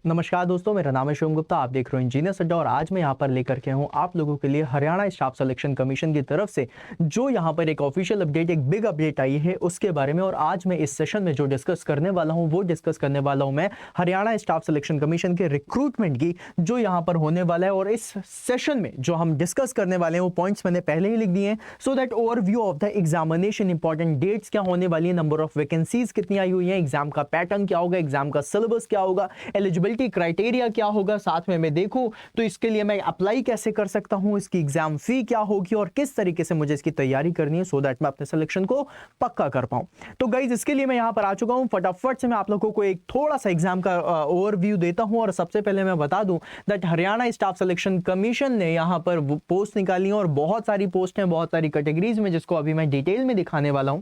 नमस्कार दोस्तों, मेरा नाम है शिवम गुप्ता। आप देख रहे हो इंजीनियर्स अड्डा और आज मैं यहाँ पर लेकर के हूँ आप लोगों के लिए हरियाणा स्टाफ सिलेक्शन कमीशन की तरफ से जो यहाँ पर एक ऑफिशियल अपडेट, एक बिग अपडेट आई है उसके बारे में। और आज मैं इस सेशन में जो डिस्कस करने वाला हूँ वो डिस्कस करने वाला हूँ मैं हरियाणा स्टाफ सिलेक्शन कमीशन के रिक्रूटमेंट की जो यहाँ पर होने वाला है। और इस सेशन में जो हम डिस्कस करने वाले हैं वो पॉइंट्स मैंने पहले ही लिख दिए हैं, so that overview of the examination, important dates क्या होने वाली है, नंबर ऑफ वैकेंसीज कितनी आई हुई है, एग्जाम का पैटर्न क्या होगा, एग्जाम का सिलेबस क्या होगा, एलिजिबिलिटी क्राइटेरिया क्या होगा, साथ में मैं देखूं तो इसके लिए मैं अप्लाई कैसे कर सकता हूं, इसकी एग्जाम फी क्या होगी और किस तरीके से मुझे इसकी तैयारी करनी है सो दैट मैं अपने सिलेक्शन को पक्का कर पाऊं। तो गाइज इसके लिए मैं यहां पर आ चुका हूं। फटाफट से मैं आप लोगों को एक थोड़ा सा एग्जाम का ओवरव्यू देता हूं। और सबसे पहले मैं बता दूं that Haryana staff selection commission ने यहां पर पोस्ट निकाली है और बहुत सारी पोस्ट हैं, बहुत सारी कैटेगरीज में, जिसको अभी मैं डिटेल में दिखाने वाला हूं।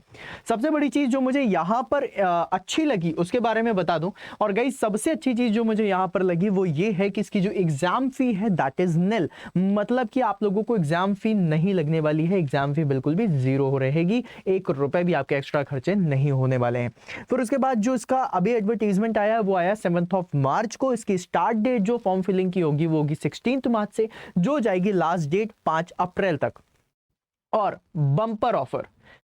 सबसे बड़ी चीज जो मुझे यहां पर अच्छी लगी उसके बारे में बता दूं। और गाइज सबसे अच्छी चीज जो मुझे यहां पर लगी वो ये है कि इसकी जो एग्जाम फी है दैट इज निल, मतलब कि आप लोगों को एग्जाम फी नहीं लगने वाली है। एग्जाम फी बिल्कुल भी जीरो हो रहेगी, 1 रुपए भी आपके एक्स्ट्रा खर्चे नहीं होने वाले हैं। फिर उसके बाद जो इसका अभी एडवर्टाइजमेंट आया वो आया 7 मार्च को। इसकी स्टार्ट डेट जो फॉर्म फिलिंग की होगी वो होगी 16 मार्च से, जो जाएगी लास्ट डेट 5 अप्रैल तक। और बम्पर ऑफर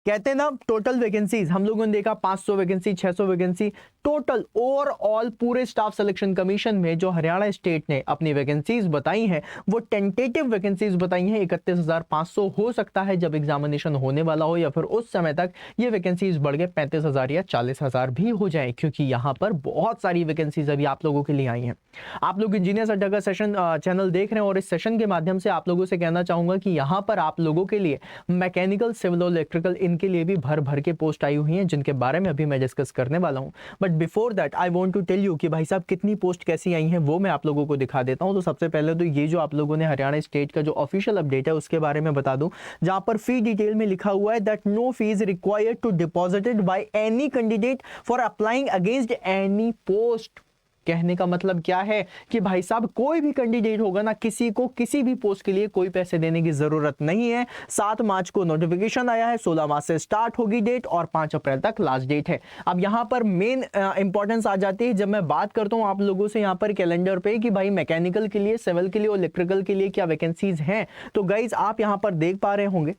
कहते हैं ना, टोटल वैकेंसीज हम लोगों ने देखा 500 वैकेंसी, 600 वैकेंसी टोटल ओवरऑल पूरे स्टाफ सिलेक्शन कमीशन में जो हरियाणा स्टेट ने अपनी वैकेंसीज बताई हैं वो टेंटेटिव वैकेंसीज बताई हैं 31,500। हो सकता है जब एग्जामिनेशन होने वाला हो या फिर उस समय तक ये वैकेंसीज बढ़ गए 35,000 या 40,000 भी हो जाए, क्योंकि यहाँ पर बहुत सारी वैकेंसीज अभी आप लोगों के लिए आई हैं। आप लोग इंजीनियर्स अड्डा का सेशन चैनल देख रहे हैं और इस सेशन के माध्यम से आप लोगों से कहना चाहूंगा कि यहाँ पर आप लोगों के लिए मैकेनिकल, सिविल और इलेक्ट्रिकल इनके लिए भी भर भर के पोस्ट आई हुई हैं, जिनके बारे में अभी मैं डिस्कस करने वाला हूं। But before that I want to tell you कि भाई साहब कितनी पोस्ट कैसी आई हैं वो मैं आप लोगों को दिखा देता हूं। तो सबसे पहले तो ये जो आप लोगों ने हरियाणा स्टेट का जो ऑफिशियल अपडेट है उसके बारे में बता दूं, जहां पर फी डिटेल में लिखा हुआ है that no fees required to deposited by any candidate for applying against any post. कहने का मतलब क्या है कि भाई साहब कोई भी कैंडिडेट होगा ना, किसी को किसी भी पोस्ट के लिए कोई पैसे देने की जरूरत नहीं है। 7 मार्च को नोटिफिकेशन आया है, 16 मार्च से स्टार्ट होगी डेट और 5 अप्रैल तक लास्ट डेट है। अब यहां पर मेन इंपॉर्टेंस आ जाती है जब मैं बात करता हूं आप लोगों से यहां पर कैलेंडर पे कि भाई मैकेनिकल के लिए, सिविल के लिए और इलेक्ट्रिकल के लिए क्या वैकेंसीज हैं। तो गाइज आप यहां पर देख पा रहे होंगे,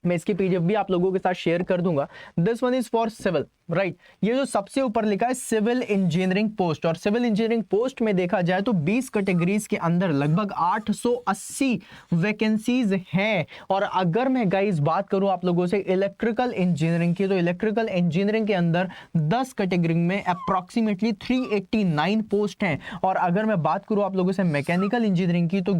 मैं इसकी पीडीएफ भी आप लोगों के साथ शेयर कर दूंगा। This one is for civil, right. ये जो सबसे ऊपर लिखा है सिविल इंजीनियरिंग पोस्ट, और सिविल इंजीनियरिंग पोस्ट में देखा जाए तो 20 कैटेगरीज के अंदर लगभग 880 वैकेंसीज हैं। और अगर मैं गाइस बात करूं आप लोगों से इलेक्ट्रिकल इंजीनियरिंग की, तो इलेक्ट्रिकल इंजीनियरिंग के अंदर 10 कैटेगरी में अप्रॉक्सीमेटली 389 पोस्ट हैं। और अगर मैं बात करूं आप लोगों से मैकेनिकल इंजीनियरिंग की तो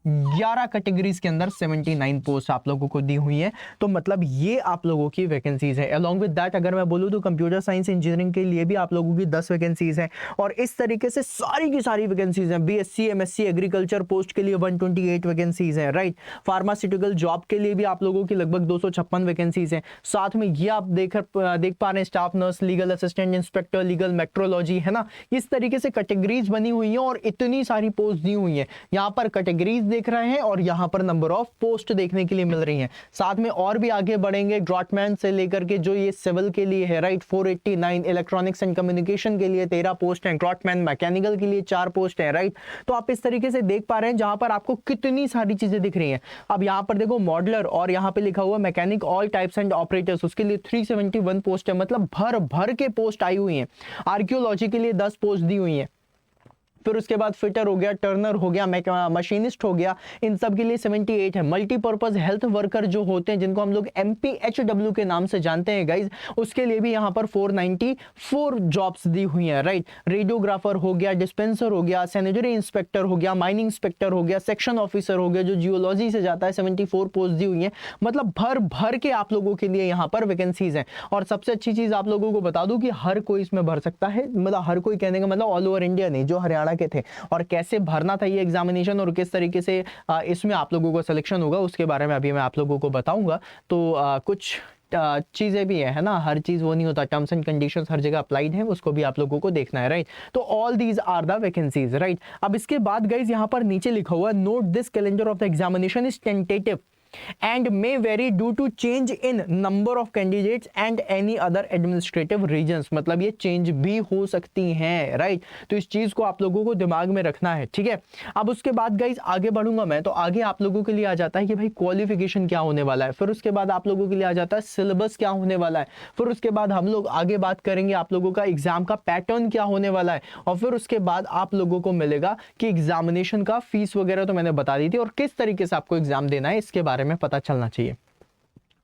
11 कैटेगरीज के अंदर 79 पोस्ट आप लोगों को दी हुई है। तो मतलब ये आप लोगों की वैकेंसीज है। अलॉन्ग विद दैट अगर मैं बोलूं तो कंप्यूटर साइंस इंजीनियरिंग के लिए भी आप लोगों की 10 वैकेंसीज हैं। और इस तरीके से सारी की सारी वैकेंसीज हैं। बीएससी, एमएससी एग्रीकल्चर पोस्ट के लिए 128 वैकेंसीज हैं, राइट। फार्मास्यूटिकल जॉब के लिए भी आप लोगों की लगभग 256 वैकेंसीज हैं। साथ में ये आप देख पा रहे हैं staff nurse, legal assistant, inspector, legal metrology, है ना। इस तरीके से कैटेगरीज बनी हुई हैं और इतनी सारी पोस्ट दी हुई हैं। यहाँ पर कैटेगरीज देख रहे हैं और यहां पर नंबर ऑफ पोस्ट देखने के लिए मिल रही हैं। साथ में और भी आगे बढ़ेंगे, ड्रॉटमैन से लेकर के जो ये सिविल के लिए है, राइट, 489, इलेक्ट्रॉनिक्स एंड कम्युनिकेशन के लिए 13 पोस्ट हैं, ड्रॉटमैन मैकेनिकल के लिए 4 पोस्ट हैं, राइट। तो आप इस तरीके से देख पा रहे हैं जहां पर आपको कितनी सारी चीजें दिख रही हैं। अब यहां पर देखो मॉडलर और यहां पे लिखा हुआ mechanic all types and operators, उसके लिए 371 पोस्ट है। मतलब भर भर के पोस्ट आई हुई हैं। आर्कियोलॉजी के लिए 10 पोस्ट दी हुई हैं। फिर उसके बाद फिटर हो गया, टर्नर हो गया, मशीनिस्ट हो गया, इन सब के लिए 78 है। मल्टीपर्पज हेल्थ वर्कर जो होते हैं जिनको हम लोग MPHW के नाम से जानते हैं गाइज, उसके लिए भी यहाँ पर 494 जॉब्स दी हुई हैं, राइट। रेडियोग्राफर हो गया, डिस्पेंसर हो गया, सैनिटरी इंस्पेक्टर हो गया, माइनिंग इंस्पेक्टर हो गया, सेक्शन ऑफिसर हो गया जो जियोलॉजी से जाता है, 74 पोस्ट दी हुई है। मतलब भर भर के आप लोगों के लिए यहाँ पर वैकेंसीज हैं। और सबसे अच्छी चीज आप लोगों को बता दूं कि हर कोई इसमें भर सकता है। मतलब हर कोई कहने का मतलब ऑल ओवर इंडिया नहीं, जो हरियाणा के थे। और कैसे भरना था ये एग्जामिनेशन और किस तरीके से इसमें आप लोगों को सिलेक्शन होगा उसके बारे में अभी मैं आप लोगों को बताऊंगा। तो कुछ चीजें भी है ना, हर चीज वो नहीं होता, टर्म्स एंड कंडीशंस हर जगह अप्लाइड है, उसको भी आप लोगों को देखना है, राइट। तो all these are the vacancies, right. अब इसके बाद गाइज यहाँ पर नीचे लिखा हुआ note this calendar of the examination is tentative. And may vary due to change in number of candidates and any other administrative reasons, मतलब ये चेंज भी हो सकती हैं, राइट। तो इस चीज को आप लोगों को दिमाग में रखना है, ठीक है। अब उसके बाद गाइस आगे बढ़ूंगा मैं, तो आगे आप लोगों के लिए आ जाता है कि भाई क्वालिफिकेशन क्या होने वाला है, फिर उसके बाद आप लोगों के लिए आ जाता है सिलेबस क्या होने वाला है, फिर उसके बाद हम लोग आगे बात करेंगे आप लोगों का एग्जाम का पैटर्न क्या होने वाला है, और फिर उसके बाद आप लोगों को मिलेगा कि एग्जामिनेशन का फीस वगैरह तो मैंने बता दी थी, और किस तरीके से आपको एग्जाम देना है इसके बारे में पता चलना चाहिए।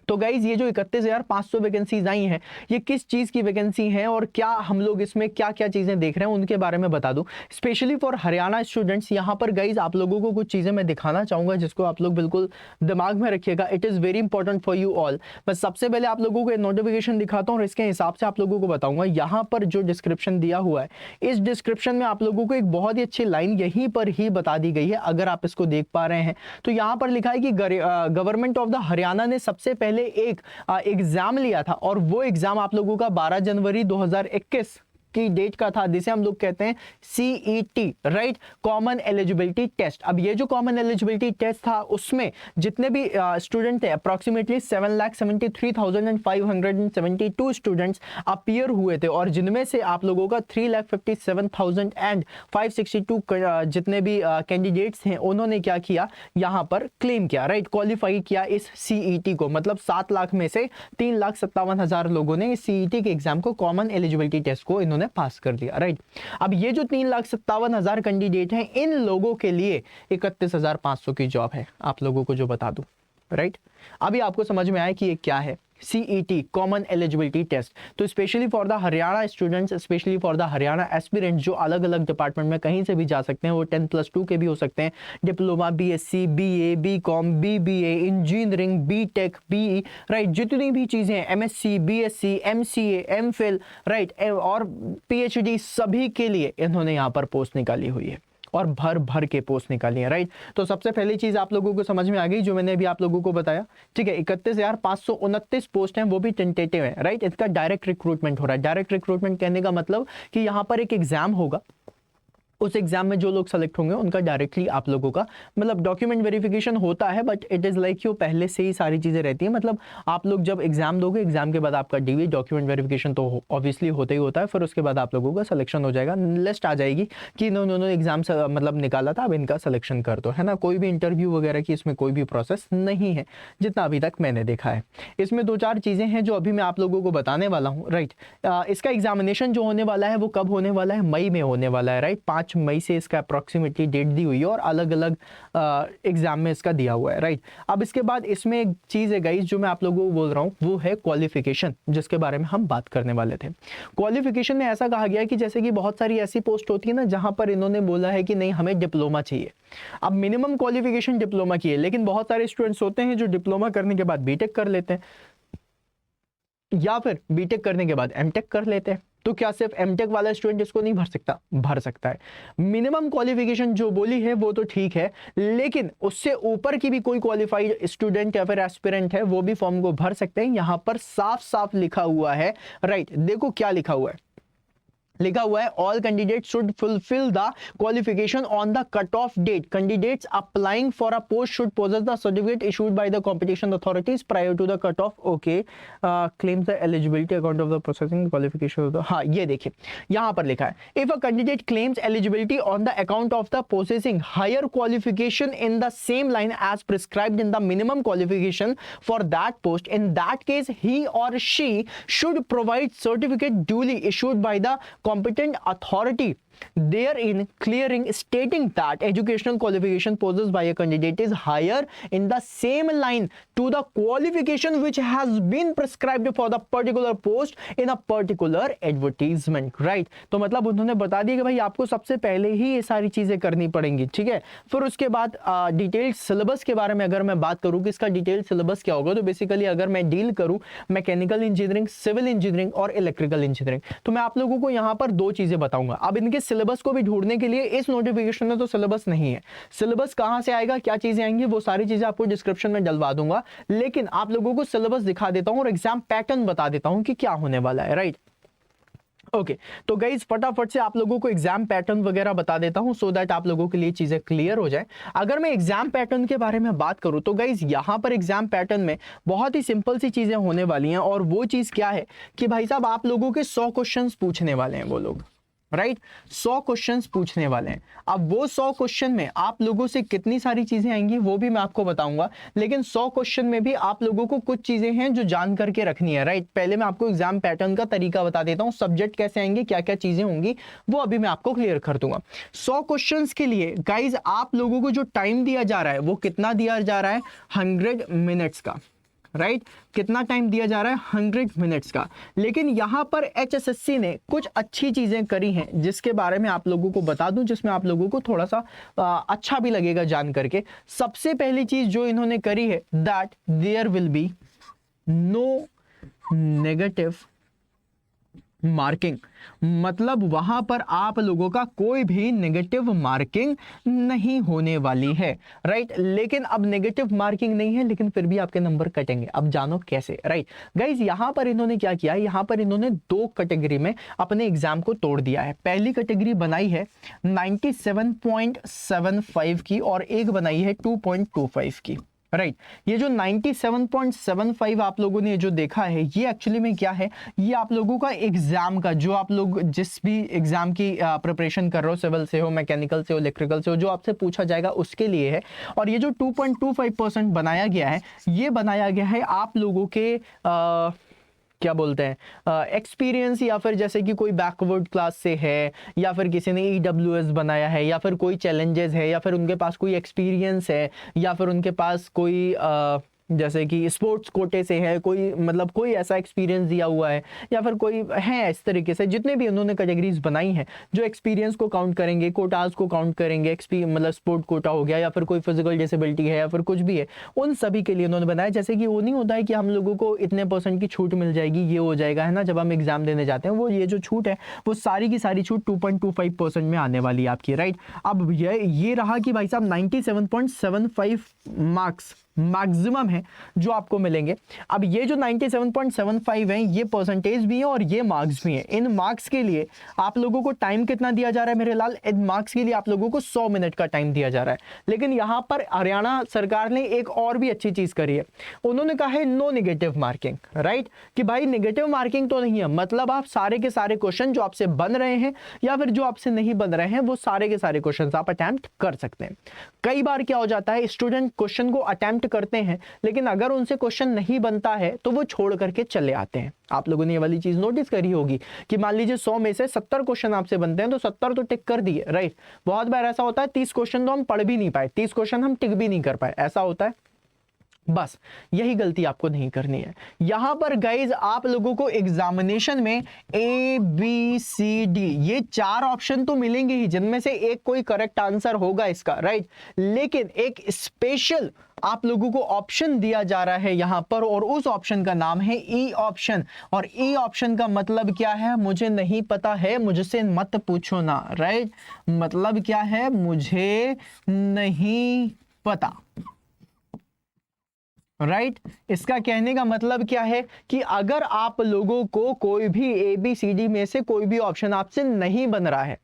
तो गाइज ये जो 31,500 वैकेंसीज आई हैं, ये किस चीज़ की वैकेंसी हैं और क्या हम लोग इसमें क्या क्या चीज़ें देख रहे हैं उनके बारे में बता दूं। स्पेशली फॉर हरियाणा स्टूडेंट्स, यहाँ पर गाइज आप लोगों को कुछ चीज़ें मैं दिखाना चाहूँगा जिसको आप लोग बिल्कुल दिमाग में रखिएगा। It is very important for you all. मैं सबसे पहले आप लोगों को नोटिफिकेशन दिखाता हूँ और इसके हिसाब से आप लोगों को बताऊँगा। यहाँ पर जो डिस्क्रिप्शन दिया हुआ है, इस डिस्क्रिप्शन में आप लोगों को एक बहुत ही अच्छी लाइन यहीं पर ही बता दी गई है, अगर आप इसको देख पा रहे हैं तो। यहाँ पर लिखा है कि गवर्नमेंट ऑफ द हरियाणा ने सबसे पहले एक एग्जाम लिया था, और वो एग्जाम आप लोगों का 12 जनवरी 2021 की डेट का था, जिसे हम लोग कहते हैं CET, right, common eligibility test. अब ये जो कॉमन एलिजिबिलिटी टेस्ट था उसमें जितने भी स्टूडेंट थे अप्रॉक्सीमेटली 7,73,572 स्टूडेंट्स अपीयर हुए थे, और जिनमें से आप लोगों का 3,57,562 जितने भी कैंडिडेट्स हैं उन्होंने क्या किया, यहाँ पर क्लेम किया, राइट, क्वालिफाई किया इस CET को। मतलब 7 लाख में से 3,57,000 लोगों ने इस CET के एग्जाम को, कॉमन एलिजिबिलिटी टेस्ट को इन्होंने पास कर दिया, राइट। अब ये जो 3,57,000 कैंडिडेट हैं, इन लोगों के लिए 31,500 की जॉब है, आप लोगों को जो बता दूं, राइट। अभी आपको समझ में आया कि ये क्या है CET, कॉमन एलिजिबिलिटी टेस्ट। तो specially for the Haryana students, specially for the Haryana aspirants जो अलग अलग डिपार्टमेंट में कहीं से भी जा सकते हैं, वो 10+2 के भी हो सकते हैं, diploma, BSc, BA, BCom, BBA, engineering, BTech, BE, right, जितनी भी चीज़ें हैं, MSc, BSc, MCA, MPhil, right, और PhD, सभी के लिए इन्होंने यहाँ पर पोस्ट निकाली हुई है, और भर भर के पोस्ट निकाली है, राइट। तो सबसे पहली चीज आप लोगों को समझ में आ गई जो मैंने अभी आप लोगों को बताया, ठीक है। 31,529 पोस्ट हैं, वो भी टेंटेटिव है, राइट। इसका डायरेक्ट रिक्रूटमेंट हो रहा है। डायरेक्ट रिक्रूटमेंट कहने का मतलब कि यहाँ पर एक एग्जाम होगा, उस एग्जाम में जो लोग सेलेक्ट होंगे उनका डायरेक्टली आप लोगों का मतलब डॉक्यूमेंट वेरिफिकेशन होता है, बट इट इज़ लाइक पहले से ही सारी चीज़ें रहती हैं। मतलब आप लोग जब एग्जाम दोगे, एग्जाम के बाद आपका DV डॉक्यूमेंट वेरिफिकेशन तो ऑब्वियसली होता ही होता है, फिर उसके बाद आप लोगों का सिलेक्शन हो जाएगा। लिस्ट आ जाएगी कि इन्होंने एग्जाम से मतलब निकाला था, अब इनका सिलेक्शन कर दो, है ना। कोई भी इंटरव्यू वगैरह की इसमें कोई भी प्रोसेस नहीं है, जितना अभी तक मैंने देखा है। इसमें 2-4 चीज़ें हैं जो अभी मैं आप लोगों को बताने वाला हूँ, राइट। इसका एग्जामिनेशन जो होने वाला है वो कब होने वाला है, मई में होने वाला है, राइट। 5 मई से इसका अप्रॉक्सीमेटली डेट दी हुई है, और अलग अलग एग्जाम में इसका दिया हुआ है, राइट। अब इसके बाद इसमें एक चीज़ है गाइस जो मैं आप लोगों को बोल रहा हूँ, वो है क्वालिफिकेशन, जिसके बारे में हम बात करने वाले थे। क्वालिफिकेशन में ऐसा कहा गया है कि जैसे कि बहुत सारी ऐसी पोस्ट होती है ना जहां पर इन्होंने बोला है कि नहीं हमें डिप्लोमा चाहिए। अब मिनिमम क्वालिफिकेशन डिप्लोमा की है, लेकिन बहुत सारे स्टूडेंट्स होते हैं जो डिप्लोमा करने के बाद बीटेक कर लेते हैं, या फिर बीटेक करने के बाद एमटेक कर लेते हैं। तो क्या सिर्फ एमटेक वाला स्टूडेंट इसको नहीं भर सकता? भर सकता है। मिनिमम क्वालिफिकेशन जो बोली है वो तो ठीक है, लेकिन उससे ऊपर की भी कोई क्वालिफाइड स्टूडेंट या फिर एस्पिरेंट है वो भी फॉर्म को भर सकते हैं। यहां पर साफ साफ लिखा हुआ है, राइट, देखो क्या लिखा हुआ है। लिखा हुआ है all candidates should fulfill the qualification on the cut off date. Candidates applying for a post should possess the certificate issued by the competition authorities prior to the cut off. Okay, claims the eligibility account of the processing qualification of the, हाँ ये देखिए यहां पर लिखा है if a candidate claims eligibility on the account of the possessing higher qualification in the same line as prescribed in the minimum qualification for that post, in that case he और she should provide certificate duly issued by the competent authority therein clearing stating that educational qualification possessed by a candidate is higher in the same line to the qualification which has been prescribed for the particular post in a particular advertisement, right। तो मतलब उन्होंने बता दिया कि भाई आपको सबसे पहले ही ये सारी चीजें करनी पड़ेंगी, ठीक है। फिर उसके बाद डिटेल सिलेबस के बारे में अगर मैं बात करूं कि इसका डिटेल सिलेबस क्या होगा, तो बेसिकली अगर मैं डील करूं मैकेनिकल इंजीनियरिंग, सिविल इंजीनियरिंग और इलेक्ट्रिकल इंजीनियरिंग, तो मैं आप लोगों को यहाँ पर 2 चीजें बताऊंगा। अब इनके सिलेबस को भी ढूंढने के लिए इस नोटिफिकेशन में तो सिलेबस नहीं है। सिलेबस कहां से आएगा, क्या चीजें आएंगी, वो सारी चीजें आपको डिस्क्रिप्शन में डलवा दूंगा, लेकिन आप लोगों को सिलेबस दिखा देता हूं और एग्जाम पैटर्न बता देता हूं कि क्या होने वाला है, राइट। ओके तो गाइज फटाफट से आप लोगों को एग्जाम पैटर्न वगैरह बता देता हूं सो दैट आप लोगों के लिए चीजें क्लियर हो जाए। अगर मैं एग्जाम पैटर्न के बारे में बात करूं तो गाइज यहां पर एग्जाम पैटर्न में बहुत ही सिंपल सी चीजें होने वाली हैं, और वो चीज क्या है कि भाई साहब आप लोगों के 100 क्वेश्चंस पूछने वाले हैं वो लोग, राइट 100 क्वेश्चंस पूछने वाले हैं। अब वो 100 क्वेश्चन में आप लोगों से कितनी सारी चीजें आएंगी वो भी मैं आपको बताऊंगा, लेकिन 100 क्वेश्चन में भी आप लोगों को कुछ चीजें हैं जो जान करके रखनी है, राइट। पहले मैं आपको एग्जाम पैटर्न का तरीका बता देता हूं, सब्जेक्ट कैसे आएंगे, क्या क्या चीजें होंगी वो अभी मैं आपको क्लियर कर दूंगा। 100 क्वेश्चन के लिए गाइज आप लोगों को जो टाइम दिया जा रहा है वो कितना दिया जा रहा है, 100 मिनट्स का, राइट कितना टाइम दिया जा रहा है, 100 मिनट्स का। लेकिन यहां पर HSSC ने कुछ अच्छी चीजें करी हैं जिसके बारे में आप लोगों को बता दूं, जिसमें आप लोगों को थोड़ा सा अच्छा भी लगेगा जान करके। सबसे पहली चीज जो इन्होंने करी है that there will be no negative marking, मतलब वहां पर आप लोगों का कोई भी नेगेटिव मार्किंग नहीं होने वाली है, राइट। लेकिन अब नेगेटिव मार्किंग नहीं है लेकिन फिर भी आपके नंबर कटेंगे, अब जानो कैसे, राइट। गाइज यहां पर इन्होंने क्या किया है, यहां पर इन्होंने 2 कैटेगरी में अपने एग्जाम को तोड़ दिया है। पहली कैटेगरी बनाई है 97.75 की और एक बनाई है 2.25 की, राइट ये जो 97.75 आप लोगों ने जो देखा है ये एक्चुअली में क्या है, ये आप लोगों का एग्जाम का, जो आप लोग जिस भी एग्जाम की प्रिपरेशन कर रहे हो, सिविल से हो, मैकेनिकल से हो, इलेक्ट्रिकल से हो, जो आपसे पूछा जाएगा उसके लिए है। और ये जो 2.25% बनाया गया है ये बनाया गया है आप लोगों के क्या बोलते हैं एक्सपीरियंस, या फिर जैसे कि कोई बैकवर्ड क्लास से है, या फिर किसी ने EWS बनाया है, या फिर कोई चैलेंजेस है, या फिर उनके पास कोई एक्सपीरियंस है, या फिर उनके पास कोई जैसे कि स्पोर्ट्स कोटे से है, कोई मतलब कोई ऐसा एक्सपीरियंस दिया हुआ है, या फिर कोई है इस तरीके से। जितने भी उन्होंने कैटेगरीज बनाई हैं जो एक्सपीरियंस को काउंट करेंगे, कोटाज को काउंट करेंगे, मतलब स्पोर्ट कोटा हो गया, या फिर कोई फिजिकल डिसेबिलिटी है, या फिर कुछ भी है, उन सभी के लिए उन्होंने बनाया। जैसे कि वो नहीं होता है कि हम लोगों को इतने % की छूट मिल जाएगी, ये हो जाएगा है ना, जब हम एग्जाम देने जाते हैं, वो ये जो छूट है वो सारी की सारी छूट 2.25% में आने वाली है आपकी, राइट। अब ये रहा कि भाई साहब 97.75 मार्क्स मैक्सिमम है जो आपको मिलेंगे। अब ये जो 97.75 है ये परसेंटेज भी है और ये मार्क्स भी है। इन मार्क्स के लिए आप लोगों को टाइम कितना दिया जा रहा है मेरे लाल, इन मार्क्स के लिए आप लोगों को 100 मिनट का टाइम दिया जा रहा है। लेकिन यहां पर हरियाणा सरकार ने एक और भी अच्छी चीज करी है, उन्होंने कहा है नो नेगेटिव मार्किंग, राइट कि भाई नेगेटिव मार्किंग तो नहीं है, मतलब आप सारे के सारे क्वेश्चन जो आपसे बन रहे हैं या फिर जो आपसे नहीं बन रहे हैं वो सारे के सारे क्वेश्चन आप अटेम्प्ट कर सकते हैं। कई बार क्या हो जाता है, स्टूडेंट क्वेश्चन को अटेम्प्ट करते हैं लेकिन अगर उनसे क्वेश्चन नहीं बनता है तो वो छोड़ करके चले आते हैं। आप लोगों ने ये वाली चीज नोटिस करी होगी कि मान लीजिए 100 में से 70 क्वेश्चन आपसे बनते हैं तो 70 तो टिक कर दिए, राइट। बहुत बार ऐसा होता है 30 क्वेश्चन तो हम पढ़ भी नहीं पाए, 30 क्वेश्चन हम टिक भी नहीं कर पाए, ऐसा होता है। बस यही गलती आपको नहीं करनी है। यहां पर गाइज आप लोगों को एग्जामिनेशन में ABCD ये 4 ऑप्शन तो मिलेंगे ही, जिनमें से एक कोई करेक्ट आंसर होगा इसका, राइट। लेकिन एक स्पेशल आप लोगों को ऑप्शन दिया जा रहा है यहां पर, और उस ऑप्शन का नाम है E ऑप्शन। और E ऑप्शन का मतलब क्या है मुझे नहीं पता है, मुझसे मत पूछो ना, राइट। मतलब क्या है मुझे नहीं पता, राइट इसका कहने का मतलब क्या है कि अगर आप लोगों को कोई भी ABCD में से कोई भी ऑप्शन आपसे नहीं बन रहा है,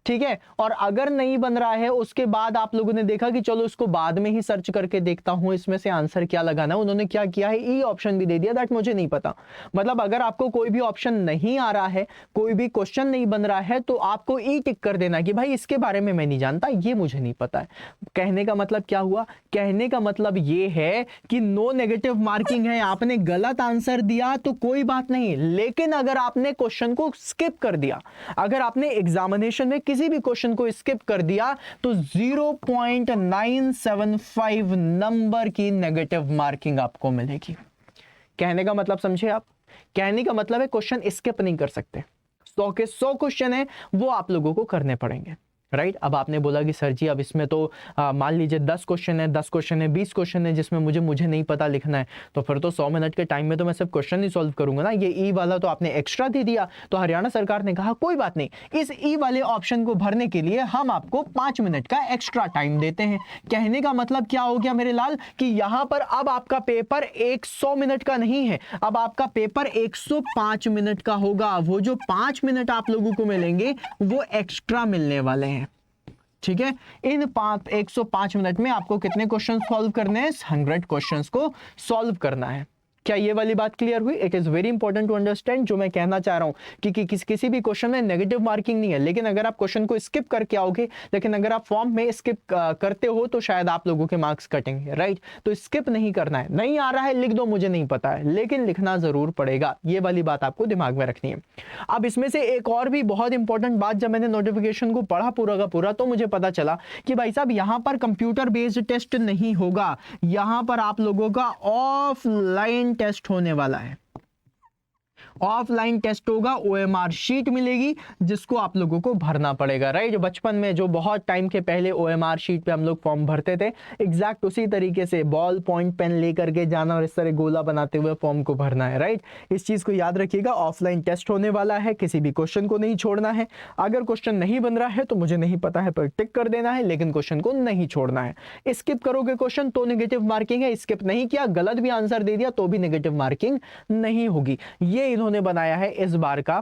ठीक है, और अगर नहीं बन रहा है उसके बाद आप लोगों ने देखा कि चलो इसको बाद में ही सर्च करके देखता हूं इसमें से आंसर क्या लगाना, उन्होंने क्या किया है ई ऑप्शन भी दे दिया, दैट मुझे नहीं पता। मतलब अगर आपको कोई भी ऑप्शन नहीं आ रहा है, कोई भी क्वेश्चन नहीं बन रहा है, तो आपको ई टिक कर देना कि भाई इसके बारे में मैं नहीं जानता, ये मुझे नहीं पता है। कहने का मतलब क्या हुआ, कहने का मतलब ये है कि नो नेगेटिव मार्किंग है। आपने गलत आंसर दिया तो कोई बात नहीं, लेकिन अगर आपने क्वेश्चन को स्किप कर दिया, अगर आपने एग्जामिनेशन में किसी भी क्वेश्चन को स्किप कर दिया तो 0.975 नंबर की नेगेटिव मार्किंग आपको मिलेगी। कहने का मतलब समझे आप, कहने का मतलब है क्वेश्चन स्किप नहीं कर सकते, 100 के 100 क्वेश्चन है वो आप लोगों को करने पड़ेंगे। राइट अब आपने बोला कि सर जी अब इसमें तो मान लीजिए 10 क्वेश्चन है, 10 क्वेश्चन है, 20 क्वेश्चन है जिसमें मुझे नहीं पता लिखना है, तो फिर तो 100 मिनट के टाइम में तो मैं सिर्फ क्वेश्चन ही सॉल्व करूंगा ना, ये ई वाला तो आपने एक्स्ट्रा दे दिया। तो हरियाणा सरकार ने कहा कोई बात नहीं, इस ई वाले ऑप्शन को भरने के लिए हम आपको 5 मिनट का एक्स्ट्रा टाइम देते हैं। कहने का मतलब क्या हो गया मेरे लाल कि यहां पर अब आपका पेपर 100 मिनट का नहीं है, अब आपका पेपर 105 मिनट का होगा। वो जो 5 मिनट आप लोगों को मिलेंगे वो एक्स्ट्रा मिलने वाले हैं। ठीक है, इन 105 मिनट में आपको कितने क्वेश्चन सॉल्व करने हैं? 100 क्वेश्चंस को सॉल्व करना है। क्या ये वाली बात क्लियर हुई? It is very important to understand. जो मैं कहना चाह रहा हूं कि किसी भी क्वेश्चन में नेगेटिव मार्किंग नहीं है, लेकिन अगर आप क्वेश्चन को स्किप करके आओगे, लेकिन अगर आप फॉर्म में स्किप करते हो तो शायद आप लोगों के मार्क्स कटेंगे। राइट, तो स्किप नहीं करना है। नहीं आ रहा है लिख दो, मुझे नहीं पता है, लेकिन लिखना जरूर पड़ेगा। ये वाली बात आपको दिमाग में रखनी है। अब इसमें से एक और भी बहुत इंपॉर्टेंट बात, जब मैंने नोटिफिकेशन को पढ़ा पूरा का पूरा तो मुझे पता चला कि भाई साहब यहां पर कंप्यूटर बेस्ड टेस्ट नहीं होगा, यहां पर आप लोगों का ऑफलाइन टेस्ट होने वाला है। ऑफलाइन टेस्ट होगा, ओएमआर शीट मिलेगी जिसको आप लोगों को भरना पड़ेगा। राइट, बचपन में जो बहुत टाइम के पहले ओएमआर शीट पे हम लोग फॉर्म भरते थे, एग्जैक्ट उसी तरीके से बॉल पॉइंट पेन लेकर के जाना और इस तरह गोला बनाते हुए फॉर्म को भरना है। राइट, इस चीज को याद रखिएगा, ऑफलाइन टेस्ट होने वाला है, किसी भी क्वेश्चन को नहीं छोड़ना है। अगर क्वेश्चन नहीं बन रहा है तो मुझे नहीं पता है पर टिक कर देना है, लेकिन क्वेश्चन को नहीं छोड़ना है। स्किप करोगे क्वेश्चन तो नेगेटिव मार्किंग है, स्किप नहीं किया, गलत भी आंसर दे दिया तो भी नेगेटिव मार्किंग नहीं होगी। ये इन्होंने बनाया है इस बार का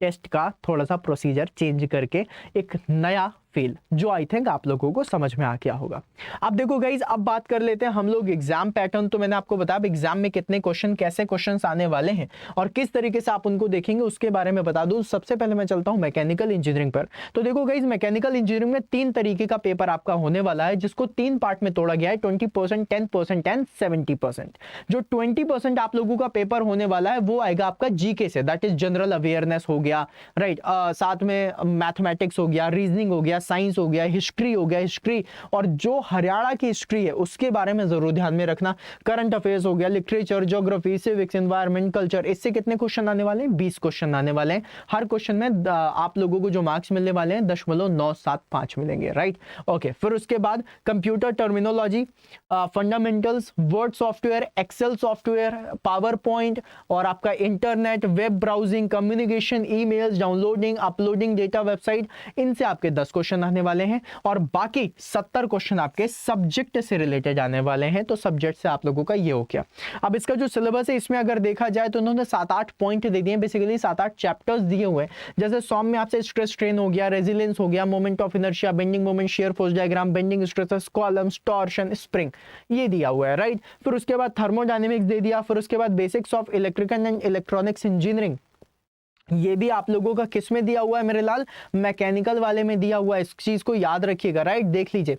टेस्ट का थोड़ा सा प्रोसीजर चेंज करके, एक नया फील, जो आई थिंक आप लोगों को समझ में आ गया होगा। अब देखो गाइज, अब बात कर लेते हैं हम लोग एग्जाम पैटर्न। तो मैंने आपको बताया एग्जाम में कितने क्वेश्चन, कैसे क्वेश्चंस आने वाले हैं और किस तरीके से आप उनको देखेंगे उसके बारे में बता दूं। सबसे पहले मैं चलता हूं मैकेनिकल इंजीनियरिंग पर। तो देखो गाइज, मैकेनिकल इंजीनियरिंग में 3 तरीके का पेपर आपका होने वाला है, जिसको 3 पार्ट में तोड़ा गया है, 20%, 10% एंड 70%। जो 20% आप लोगों का पेपर होने वाला है वो आएगा आपका जीके से, दैट इज जनरल अवेयरनेस हो गया। राइट, साथ में मैथमेटिक्स हो गया, रीजनिंग हो गया, साइंस हो गया, हिस्ट्री हो गया, हिस्ट्री और जो हरियाणा की हिस्ट्री है उसके बारे में जरूर ध्यान में रखना। करंट अफेयर्स हो गया, literature, geography, civics, environment, culture. इससे कितने क्वेश्चन आने वाले हैं? 20 क्वेश्चन आने वाले हैं। हर क्वेश्चन में आप लोगों को जो मार्क्स मिलने वाले हैं 0.975 मिलेंगे। Right, okay. फिर उसके बाद computer terminology, fundamentals, word software, excel software, power point और आपका internet, web browsing, communication, emails, downloading, uploading data, website, इनसे आपके 10 क्वेश्चन आने वाले हैं और बाकी 70 क्वेश्चन आपके सब्जेक्ट से रिलेटेड आने वाले हैं। तो सब्जेक्ट से आप लोगों का ये हो गया। अब इसका जो सिलेबस है इसमें अगर देखा जाए तो उन्होंने 7-8 पॉइंट दे दिए, बेसिकली 7-8 चैप्टर्स दिए हुए हैं। जैसे सॉम में आपसे स्ट्रेस स्ट्रेन हो गया, रेजिलियंस हो गया, moment of inertia, bending moment, shear force diagram, bending stresses, columns, torsion, spring, ये दिया हुआ है। राइट, फिर उसके बाद थर्मोडायनेमिक्स दे दिया। फिर उसके बाद basics of electrical and electronics engineering, ये भी आप लोगों का किस में दिया हुआ है मेरे लाल? मैकेनिकल वाले में दिया हुआ है। इस चीज को याद रखिएगा। राइट, देख लीजिए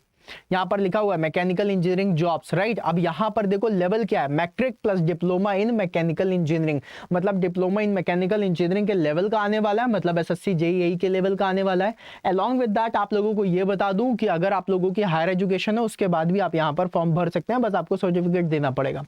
यहां पर लिखा हुआ है मैकेनिकल इंजीनियरिंग जॉब्स। राइट, अब यहां पर देखो लेवल क्या है, matric plus diploma in mechanical engineering, मतलब डिप्लोमा इन मैकेनिकल इंजीनियरिंग के लेवल का आने वाला है, मतलब एसएससी जेईई के लेवल का आने वाला है। अलोंग विद दैट आप लोगों को यह बता दूं कि अगर आप लोगों की हायर एजुकेशन है उसके बाद भी आप यहां पर फॉर्म भर सकते हैं, बस आपको सर्टिफिकेट देना पड़ेगा।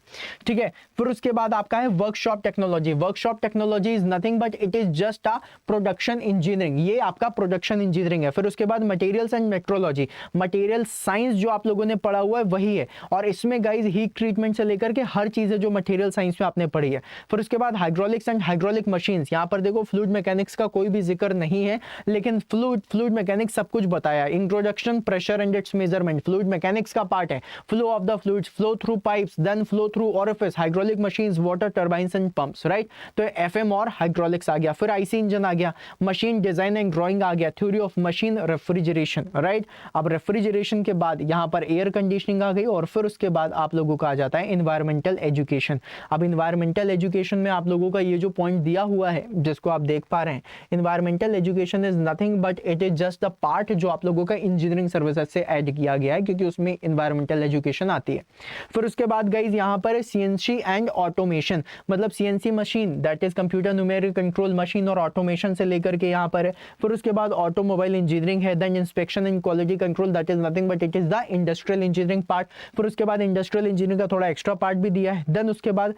ठीक है, फिर उसके बाद आपका है workshop technology. Workshop technology is nothing but it is just a production engineering, ये आपका प्रोडक्शन इंजीनियरिंग है। फिर उसके बाद materials and metrology, material science जो आप लोगों ने पढ़ा हुआ है वही है, और इसमें गाइस हीट ट्रीटमेंट से लेकर के हर चीजें जो मटेरियल साइंस में आपने पढ़ी है। फिर उसके बाद हाइड्रोलिक्स एंड हाइड्रोलिक मशीन्स, यहां पर देखो फ्लूइड मैकेनिक्स का कोई भी जिक्र नहीं है, लेकिन फ्लूइड मैकेनिक्स सब कुछ बताया। Introduction, pressure and its measurement, fluid mechanics का पार्ट है। Flow of the fluids, flow through pipes, then flow through orifice, hydraulic machines, water turbines and pumps. Right, तो एफएम और हाइड्रोलिक्स आ गया। फिर आईसी इंजन आ गया, मशीन डिजाइन एंड ड्राइंग आ गया, theory of machine, refrigeration. Right, अब रेफ्रिजरेशन के बाद यहां पर एयर कंडीशनिंग आ गई और फिर उसके बाद आप लोगों का आ जाता है एनवायरमेंटल एजुकेशन। अब एनवायरमेंटल एजुकेशन में आप लोगों का ये जो पॉइंट दिया हुआ है जिसको आप देख पा रहे हैं, environmental education is nothing but it is just the part जो आप लोगों का इंजीनियरिंग सर्विसेज से ऐड किया गया है, क्योंकि उसमें एनवायरमेंटल एजुकेशन आती है। फिर उसके बाद गाइज यहां पर सीएनसी एंड ऑटोमेशन, मतलब CNC machine that is computer numeric control machine और ऑटोमेशन से लेकर के यहां पर है। फिर उसके बाद ऑटोमोबाइल इंजीनियरिंग है, then inspection and quality control that is nothing but it is the industrial engineering part. फिर उसके बाद इंडस्ट्रियल इंजीनियरिंग का थोड़ा एक्स्ट्रा पार्ट भी दिया है। देन उसके बाद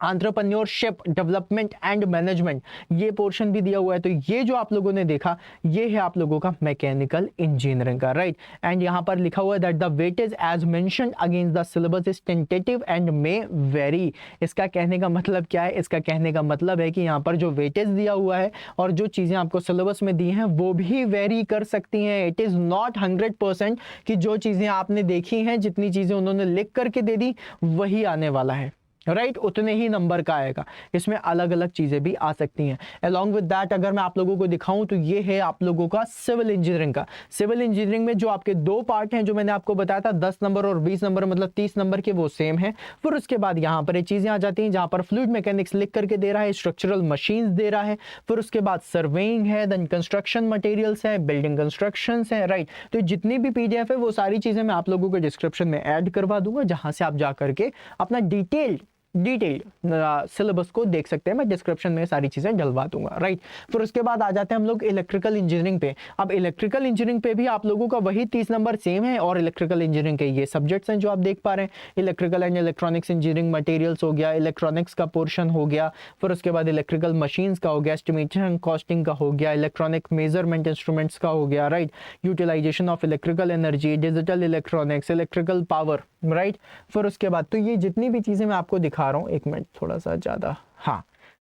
एंटरप्रेन्योरशिप, डेवलपमेंट एंड मैनेजमेंट, ये पोर्शन भी दिया हुआ है। तो ये जो आप लोगों ने देखा, ये है आप लोगों का मैकेनिकल इंजीनियरिंग का, राइट। एंड यहाँ पर लिखा हुआ है that the weightage as mentioned against the syllabus is tentative and may vary. इसका कहने का मतलब क्या है? इसका कहने का मतलब है कि यहाँ पर जो वेटेज दिया हुआ है और जो चीज़ें आपको सिलेबस में दी हैं वो भी वेरी कर सकती हैं। इट इज़ नॉट 100% कि जो चीज़ें आपने देखी हैं, जितनी चीज़ें उन्होंने लिख करके दे दी वही आने वाला है, राइट, उतने ही नंबर का आएगा। इसमें अलग अलग चीज़ें भी आ सकती हैं। अलॉन्ग विद दैट अगर मैं आप लोगों को दिखाऊं तो ये है आप लोगों का सिविल इंजीनियरिंग का। सिविल इंजीनियरिंग में जो आपके दो पार्ट हैं, जो मैंने आपको बताया था 10 नंबर और 20 नंबर, मतलब 30 नंबर के, वो सेम है। फिर उसके बाद यहाँ पर ये चीज़ें आ जाती हैं जहाँ पर फ्लूइड मैकेनिक्स लिख करके दे रहा है, स्ट्रक्चरल मशीन्स दे रहा है, फिर उसके बाद सर्वेइंग है, देन कंस्ट्रक्शन मटेरियल्स है, बिल्डिंग कंस्ट्रक्शंस है, राइट। तो जितनी भी पीडीएफ है वो सारी चीज़ें मैं आप लोगों को डिस्क्रिप्शन में ऐड करवा दूंगा, जहाँ से आप जा करके अपना डिटेल्ड सिलेबस को देख सकते हैं। मैं डिस्क्रिप्शन में सारी चीज़ें डलवा दूंगा, राइट। फिर उसके बाद आ जाते हैं हम लोग इलेक्ट्रिकल इंजीनियरिंग पे। अब इलेक्ट्रिकल इंजीनियरिंग पे भी आप लोगों का वही 30 नंबर सेम है और इलेक्ट्रिकल इंजीनियरिंग के ये सब्जेक्ट्स हैं जो आप देख पा रहे हैं। Electrical and electronics engineering materials हो गया, इलेक्ट्रॉनिक्स का पोर्शन हो गया, फिर उसके बाद इलेक्ट्रिकल मशीन्स का हो गया, एस्टिमेशन कॉस्टिंग का हो गया, इलेक्ट्रॉनिक मेजरमेंट इंस्ट्रूमेंट्स का हो गया, right, utilization of electrical energy, digital electronics, electrical power, right. फिर उसके बाद तो ये जितनी भी चीज़ें मैं आपको दिखा रहा हूँ, एक मिनट थोड़ा सा ज़्यादा, हाँ।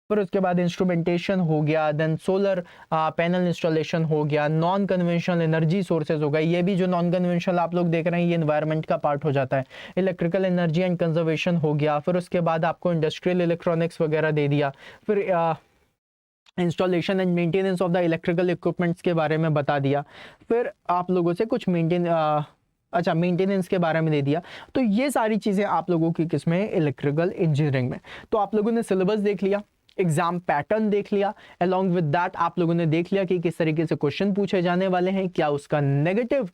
फिर उसके बाद इंस्ट्रूमेंटेशन हो गया, देन सोलर पैनल इंस्टॉलेशन हो गया, नॉन कन्वेंशनल एनर्जी सोर्सेज हो गए। ये भी जो नॉन कन्वेंशनल आप लोग देख रहे हैं ये एनवायरनमेंट का पार्ट हो जाता है। इलेक्ट्रिकल एनर्जी एंड कंजर्वेशन हो गया। फिर उसके बाद आपको इंडस्ट्रियल इलेक्ट्रॉनिक्स वगैरह दे दिया। फिर installation and maintenance of the electrical equipments के बारे में बता दिया। फिर आप लोगों से कुछ मेंटेनेंस के बारे में दे दिया। तो ये सारी चीज़ें आप लोगों की किसमें? इलेक्ट्रिकल इंजीनियरिंग में। तो आप लोगों ने सिलेबस देख लिया, एग्जाम पैटर्न देख लिया, अलॉन्ग विद दैट आप लोगों ने देख लिया कि किस तरीके से क्वेश्चन पूछे जाने वाले हैं, क्या उसका नेगेटिव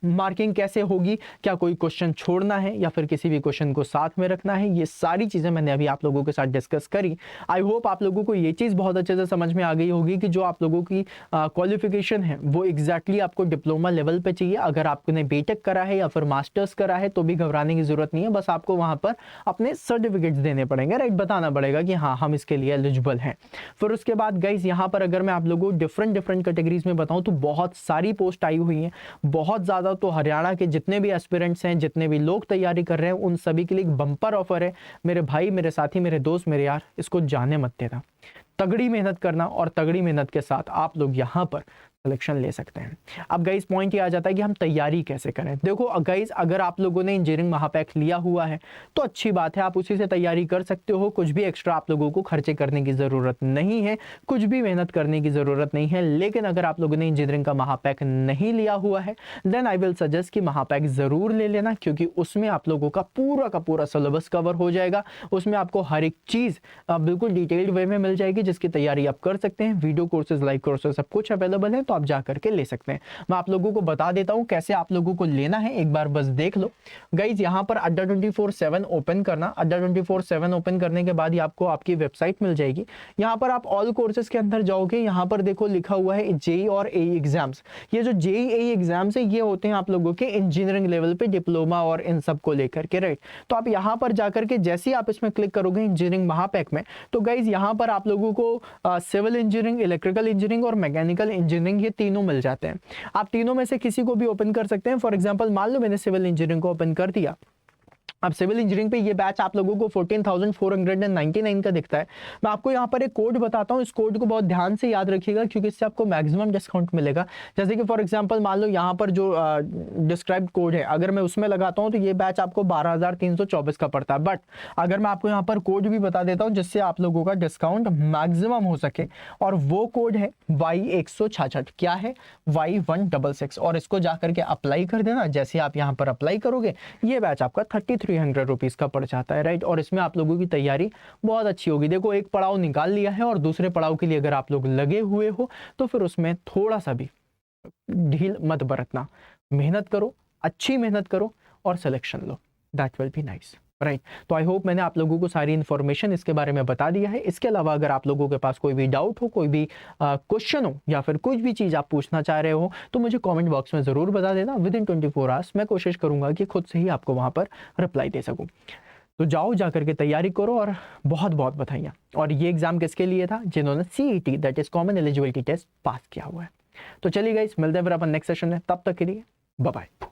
मार्किंग कैसे होगी, क्या कोई क्वेश्चन छोड़ना है या फिर किसी भी क्वेश्चन को साथ में रखना है। ये सारी चीज़ें मैंने अभी आप लोगों के साथ डिस्कस करी। आई होप आप लोगों को ये चीज़ बहुत अच्छे से समझ में आ गई होगी कि जो आप लोगों की क्वालिफिकेशन है वो एग्जैक्टली आपको डिप्लोमा लेवल पे चाहिए। अगर आपने बीटेक करा है या फिर मास्टर्स करा है तो भी घबराने की जरूरत नहीं है, बस आपको वहाँ पर अपने सर्टिफिकेट्स देने पड़ेंगे, राइट, बताना पड़ेगा कि हाँ हम इसके लिए एलिजिबल हैं। फिर उसके बाद गाइस यहाँ पर अगर मैं आप लोगों को डिफरेंट कैटेगरीज में बताऊं तो बहुत सारी पोस्ट आई हुई हैं, बहुत ज़्यादा। तो हरियाणा के जितने भी एस्पिरेंट्स हैं, जितने भी लोग तैयारी कर रहे हैं, उन सभी के लिए एक बम्पर ऑफर है। मेरे भाई, मेरे साथी, मेरे दोस्त, मेरे यार, इसको जाने मत देना। तगड़ी मेहनत करना और तगड़ी मेहनत के साथ आप लोग यहाँ पर सिलेक्शन ले सकते हैं। अब गाइस पॉइंट ये आ जाता है कि हम तैयारी कैसे करें। देखो गाइस, अगर आप लोगों ने इंजीनियरिंग महापैक लिया हुआ है तो अच्छी बात है, आप उसी से तैयारी कर सकते हो। कुछ भी एक्स्ट्रा आप लोगों को खर्चे करने की ज़रूरत नहीं है, कुछ भी मेहनत करने की ज़रूरत नहीं है। लेकिन अगर आप लोगों ने इंजीनियरिंग का महापैक नहीं लिया हुआ है देन आई विल सजेस्ट कि महापैक ज़रूर ले लेना, क्योंकि उसमें आप लोगों का पूरा सिलेबस कवर हो जाएगा। उसमें आपको हर एक चीज़ बिल्कुल डिटेल्ड वे में मिल जाएगी, जिसकी तैयारी आप कर सकते हैं। वीडियो कोर्सेज, लाइव कोर्सेज सब कुछ अवेलेबल है, तो आप जा करके ले सकते हैं। मैं आप लोगों को बता देता हूं कैसे आप लोगों को लेना है, एक बार बस देख लो गाइज। यहां पर अड्डा 24/7 ओपन करना। अड्डा 24/7 ओपन करने के बाद ही आपको आपकी वेबसाइट मिल जाएगी। यहां पर आप ऑल कोर्सेज के अंदर जाओगे, यहां पर देखो लिखा हुआ है जेई और एई एग्जाम्स। ये जो जेई एई एग्जाम्स है ये होते हैं आप लोगों के इंजीनियरिंग लेवल पे, डिप्लोमा और इन सब को लेकर के, राइट। तो आप यहां पर जाकर के जैसे ही आप इसमें क्लिक करोगे इंजीनियरिंग महापैक में, तो गाइज यहां पर आप लोगों को सिविल इंजीनियरिंग, इलेक्ट्रिकल इंजीनियरिंग और मैकेनिकल इंजीनियरिंग ये तीनों मिल जाते हैं। आप तीनों में से किसी को भी ओपन कर सकते हैं। फॉर एग्जांपल मान लो मैंने सिविल इंजीनियरिंग को ओपन कर दिया। अब सिविल इंजीनियरिंग पे ये बैच आप लोगों को 14,499 का दिखता है। मैं आपको यहाँ पर एक कोड बताता हूँ, इस कोड को बहुत ध्यान से याद रखिएगा क्योंकि इससे आपको मैक्सिमम डिस्काउंट मिलेगा। जैसे कि फॉर एग्जांपल मान लो यहाँ पर जो डिस्क्राइब्ड कोड है, अगर मैं उसमें लगाता हूँ तो ये बैच आपको 12,324 का पड़ता है। बट अगर मैं आपको यहाँ पर कोड भी बता देता हूँ जिससे आप लोगों का डिस्काउंट मैक्सिमम हो सके, और वो कोड है Y166। क्या है? Y166। और इसको जाकर के अप्लाई कर देना। जैसे आप यहाँ पर अप्लाई करोगे ये बैच आपका 3,300 रुपीज़ का पड़ जाता है, राइट। और इसमें आप लोगों की तैयारी बहुत अच्छी होगी। देखो एक पड़ाव निकाल लिया है और दूसरे पड़ाव के लिए अगर आप लोग लगे हुए हो तो फिर उसमें थोड़ा सा भी ढील मत बरतना। मेहनत करो, अच्छी मेहनत करो और selection low, that will be nice, right. तो आई होप मैंने आप लोगों को सारी इन्फॉर्मेशन इसके बारे में बता दिया है। इसके अलावा अगर आप लोगों के पास कोई भी डाउट हो, कोई भी क्वेश्चन हो या फिर कुछ भी चीज़ आप पूछना चाह रहे हो तो मुझे कमेंट बॉक्स में ज़रूर बता देना। विद इन 24 आवर्स मैं कोशिश करूंगा कि खुद से ही आपको वहाँ पर रिप्लाई दे सकूँ। तो जाओ जा करके तैयारी करो और बहुत बहुत बधाइयाँ। और ये एग्जाम किसके लिए था? जिन्होंने CET that is common eligibility test pass किया हुआ है। तो चलिए गाइस, मिलते हैं फिर अपन नेक्स्ट सेशन में, तब तक के लिए बाय बाय।